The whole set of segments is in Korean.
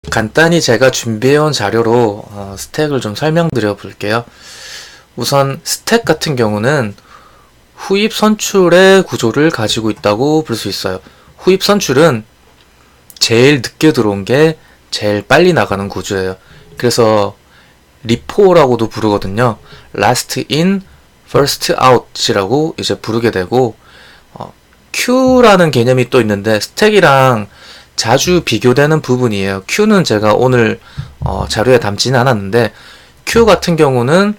간단히 제가 준비해온 자료로 스택을 좀 설명드려 볼게요. 우선 스택 같은 경우는 후입 선출의 구조를 가지고 있다고 볼 수 있어요. 후입 선출은 제일 늦게 들어온 게 제일 빨리 나가는 구조예요. 그래서 리포라고도 부르거든요. Last in, first out이라고 이제 부르게 되고, Q라는 개념이 또 있는데 스택이랑 자주 비교되는 부분이에요. Q는 제가 오늘 자료에 담지는 않았는데, Q 같은 경우는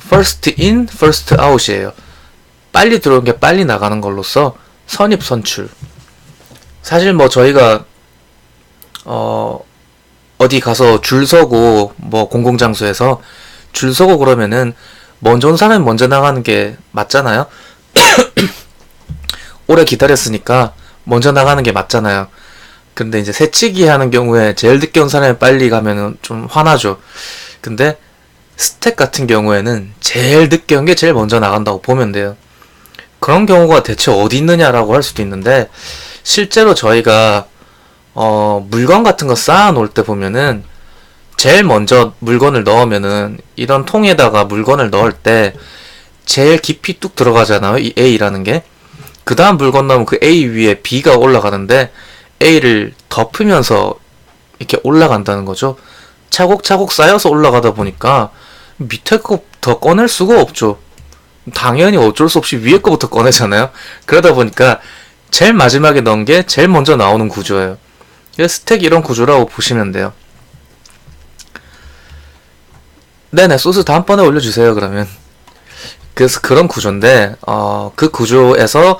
first in, first out이에요. 빨리 들어온 게 빨리 나가는 걸로써 선입 선출. 사실 뭐 저희가 어디 가서 줄 서고 뭐 공공장소에서 줄 서고 그러면은 먼저 온 사람이 먼저 나가는 게 맞잖아요. 오래 기다렸으니까 먼저 나가는 게 맞잖아요. 근데 이제 새치기 하는 경우에 제일 늦게 온 사람이 빨리 가면은 좀 화나죠. 근데 스택 같은 경우에는 제일 늦게 온 게 제일 먼저 나간다고 보면 돼요. 그런 경우가 대체 어디 있느냐라고 할 수도 있는데, 실제로 저희가 물건 같은 거 쌓아 놓을 때 보면은 제일 먼저 물건을 넣으면은 이런 통에다가 물건을 넣을 때 제일 깊이 뚝 들어가잖아요. 이 A라는 게. 그 다음 물건 넣으면 그 A 위에 B가 올라가는데 A를 덮으면서 이렇게 올라간다는 거죠. 차곡차곡 쌓여서 올라가다 보니까 밑에 거 더 꺼낼 수가 없죠. 당연히 어쩔 수 없이 위에 거부터 꺼내잖아요. 그러다 보니까 제일 마지막에 넣은 게 제일 먼저 나오는 구조예요. 스택 이런 구조라고 보시면 돼요. 네네, 소스 다음번에 올려주세요. 그러면 그래서 그런 구조인데, 그 구조에서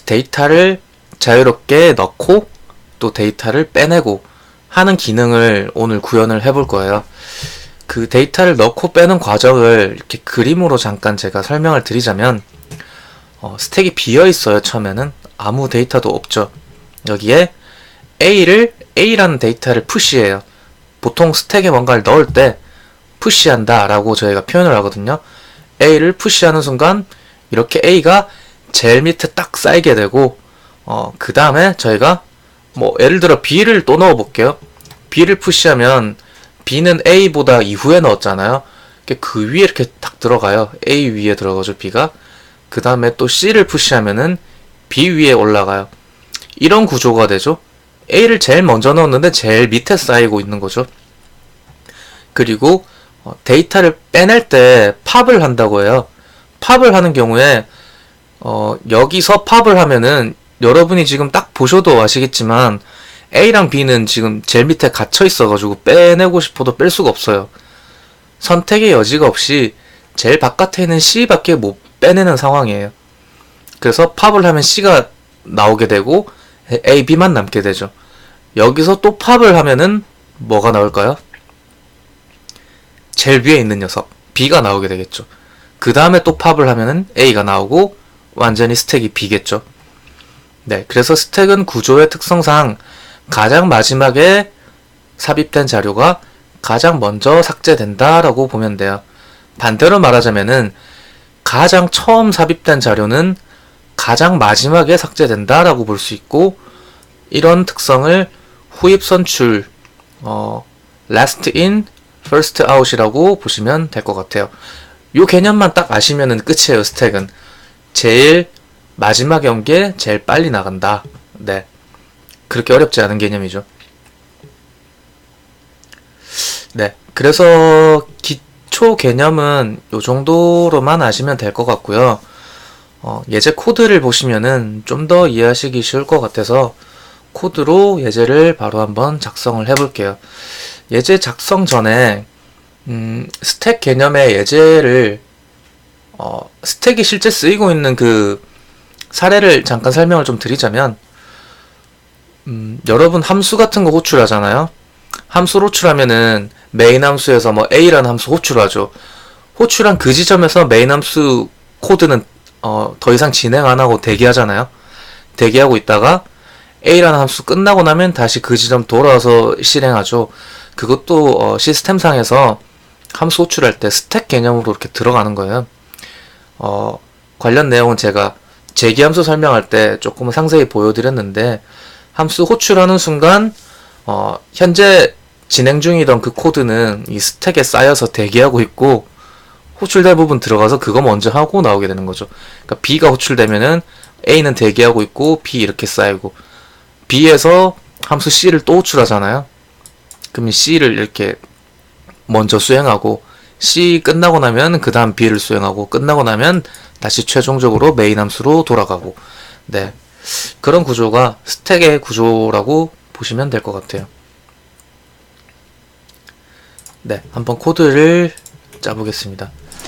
데이터를 자유롭게 넣고 또 데이터를 빼내고 하는 기능을 오늘 구현을 해볼 거예요. 그 데이터를 넣고 빼는 과정을 이렇게 그림으로 잠깐 제가 설명을 드리자면, 스택이 비어 있어요. 처음에는 아무 데이터도 없죠. 여기에 A라는 데이터를 푸시해요. 보통 스택에 뭔가를 넣을 때 푸시한다 라고 저희가 표현을 하거든요. A를 푸시하는 순간 이렇게 A가 제일 밑에 딱 쌓이게 되고, 그 다음에 저희가 뭐 예를 들어 B를 또 넣어 볼게요. B를 푸시하면 B는 A보다 이후에 넣었잖아요. 그 위에 이렇게 딱 들어가요. A 위에 들어가죠, B가. 그 다음에 또 C를 푸시하면은 B 위에 올라가요. 이런 구조가 되죠. A를 제일 먼저 넣었는데 제일 밑에 쌓이고 있는 거죠. 그리고 데이터를 빼낼 때 팝을 한다고 해요. 팝을 하는 경우에 여기서 팝을 하면은 여러분이 지금 딱 보셔도 아시겠지만 A랑 B는 지금 제일 밑에 갇혀 있어가지고 빼내고 싶어도 뺄 수가 없어요. 선택의 여지가 없이 제일 바깥에 있는 C밖에 못 빼내는 상황이에요. 그래서 팝을 하면 C가 나오게 되고 A, B만 남게 되죠. 여기서 또 팝을 하면은 뭐가 나올까요? 제일 위에 있는 녀석 B가 나오게 되겠죠. 그 다음에 또 팝을 하면은 A가 나오고 완전히 스택이 B겠죠. 네, 그래서 스택은 구조의 특성상 가장 마지막에 삽입된 자료가 가장 먼저 삭제된다라고 보면 돼요. 반대로 말하자면은 가장 처음 삽입된 자료는 가장 마지막에 삭제된다라고 볼 수 있고, 이런 특성을 후입 선출, last in, first out이라고 보시면 될 것 같아요. 요 개념만 딱 아시면은 끝이에요. 스택은 제일 마지막에 온 게 제일 빨리 나간다. 네, 그렇게 어렵지 않은 개념이죠. 네, 그래서 기초 개념은 요 정도로만 아시면 될 것 같고요. 예제 코드를 보시면은 좀 더 이해하시기 쉬울 것 같아서 코드로 예제를 바로 한번 작성을 해볼게요. 예제 작성 전에 스택 개념의 예제를 스택이 실제 쓰이고 있는 그 사례를 잠깐 설명을 좀 드리자면, 여러분 함수 같은 거 호출하잖아요. 함수를 호출하면은 메인 함수에서 뭐 A라는 함수 호출하죠. 호출한 그 지점에서 메인 함수 코드는 더 이상 진행 안 하고 대기하잖아요. 대기하고 있다가 A라는 함수 끝나고 나면 다시 그 지점 돌아와서 실행하죠. 그것도 시스템상에서 함수 호출할 때 스택 개념으로 이렇게 들어가는 거예요. 관련 내용은 제가 제기함수 설명할 때 조금 상세히 보여드렸는데, 함수 호출하는 순간 현재 진행 중이던 그 코드는 이 스택에 쌓여서 대기하고 있고, 호출될 부분 들어가서 그거 먼저 하고 나오게 되는 거죠. 그러니까 B가 호출되면은 A는 대기하고 있고 B 이렇게 쌓이고, B에서 함수 C를 또 호출하잖아요. 그러면 C를 이렇게 먼저 수행하고, C 끝나고 나면 그 다음 B를 수행하고, 끝나고 나면 다시 최종적으로 메인 함수로 돌아가고, 네, 그런 구조가 스택의 구조라고 보시면 될 것 같아요. 네, 한번 코드를 짜보겠습니다.